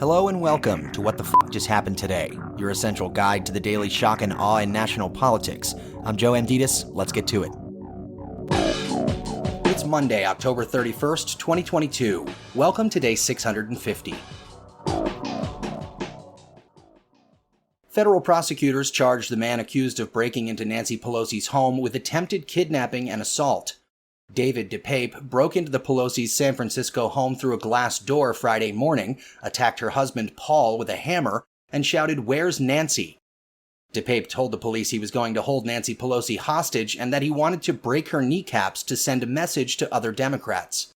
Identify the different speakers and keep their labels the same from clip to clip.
Speaker 1: Hello and welcome to What the F*** Just Happened Today, your essential guide to the daily shock and awe in national politics. I'm Joe Amditis. Let's get to it. It's Monday, October 31st, 2022. Welcome to day 650. Federal prosecutors charged the man accused of breaking into Nancy Pelosi's home with attempted kidnapping and assault. David DePape broke into the Pelosi's San Francisco home through a glass door Friday morning, attacked her husband Paul with a hammer, and shouted, "Where's Nancy?" DePape told the police he was going to hold Nancy Pelosi hostage and that he wanted to break her kneecaps to send a message to other Democrats.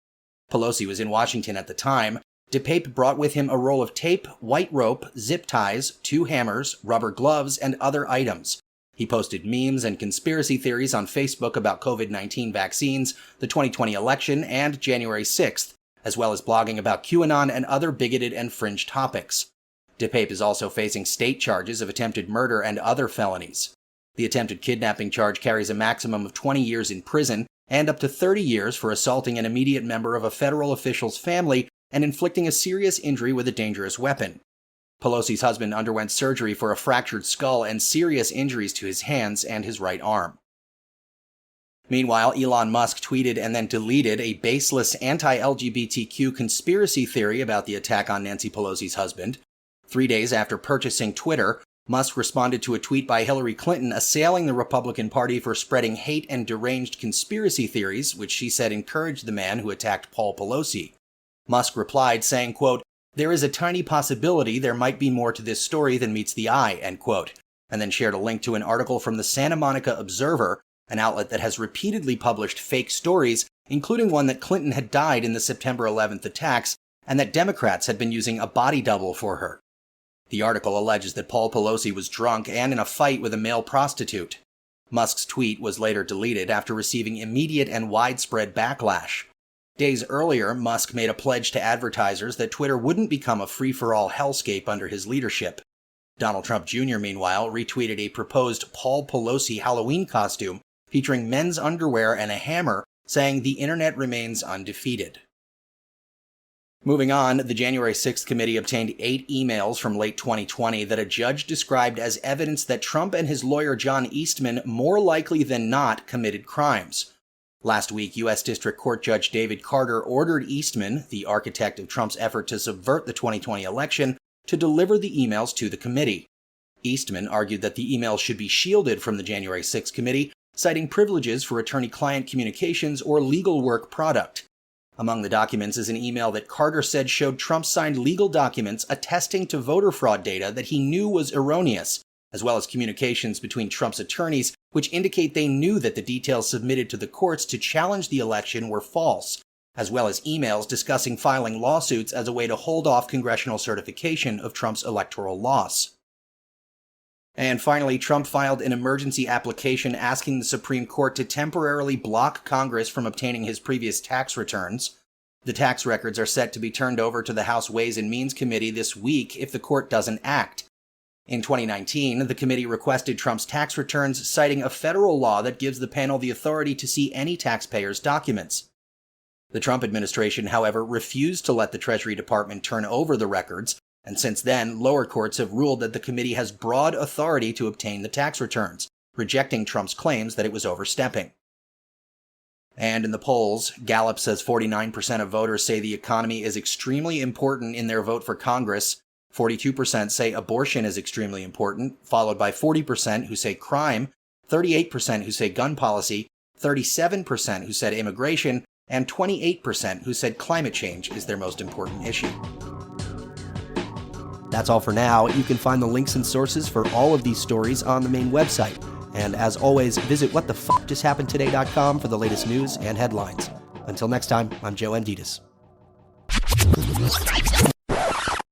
Speaker 1: Pelosi was in Washington at the time. DePape brought with him a roll of tape, white rope, zip ties, 2 hammers, rubber gloves, and other items. He posted memes and conspiracy theories on Facebook about COVID-19 vaccines, the 2020 election, and January 6th, as well as blogging about QAnon and other bigoted and fringe topics. DePape is also facing state charges of attempted murder and other felonies. The attempted kidnapping charge carries a maximum of 20 years in prison and up to 30 years for assaulting an immediate member of a federal official's family and inflicting a serious injury with a dangerous weapon. Pelosi's husband underwent surgery for a fractured skull and serious injuries to his hands and his right arm. Meanwhile, Elon Musk tweeted and then deleted a baseless anti-LGBTQ conspiracy theory about the attack on Nancy Pelosi's husband. 3 days after purchasing Twitter, Musk responded to a tweet by Hillary Clinton assailing the Republican Party for spreading hate and deranged conspiracy theories, which she said encouraged the man who attacked Paul Pelosi. Musk replied saying, quote, "There is a tiny possibility there might be more to this story than meets the eye," end quote, and then shared a link to an article from the Santa Monica Observer, an outlet that has repeatedly published fake stories, including one that Clinton had died in the September 11th attacks and that Democrats had been using a body double for her. The article alleges that Paul Pelosi was drunk and in a fight with a male prostitute. Musk's tweet was later deleted after receiving immediate and widespread backlash. Days earlier, Musk made a pledge to advertisers that Twitter wouldn't become a free-for-all hellscape under his leadership. Donald Trump Jr., meanwhile, retweeted a proposed Paul Pelosi Halloween costume featuring men's underwear and a hammer, saying the internet remains undefeated. Moving on, the January 6th committee obtained 8 emails from late 2020 that a judge described as evidence that Trump and his lawyer John Eastman more likely than not committed crimes. Last week, U.S. District Court Judge David Carter ordered Eastman, the architect of Trump's effort to subvert the 2020 election, to deliver the emails to the committee. Eastman argued that the emails should be shielded from the January 6th committee, citing privileges for attorney-client communications or legal work product. Among the documents is an email that Carter said showed Trump signed legal documents attesting to voter fraud data that he knew was erroneous, as well as communications between Trump's attorneys which indicate they knew that the details submitted to the courts to challenge the election were false, as well as emails discussing filing lawsuits as a way to hold off congressional certification of Trump's electoral loss. And finally, Trump filed an emergency application asking the Supreme Court to temporarily block Congress from obtaining his previous tax returns. The tax records are set to be turned over to the House Ways and Means Committee this week if the court doesn't act. In 2019, the committee requested Trump's tax returns, citing a federal law that gives the panel the authority to see any taxpayer's documents. The Trump administration, however, refused to let the Treasury Department turn over the records, and since then, lower courts have ruled that the committee has broad authority to obtain the tax returns, rejecting Trump's claims that it was overstepping. And in the polls, Gallup says 49% of voters say the economy is extremely important in their vote for Congress. 42% say abortion is extremely important, followed by 40% who say crime, 38% who say gun policy, 37% who said immigration, and 28% who said climate change is their most important issue. That's all for now. You can find the links and sources for all of these stories on the main website. And as always, visit whatthefjusthappenedtoday.com for the latest news and headlines. Until next time, I'm Joe Amditis.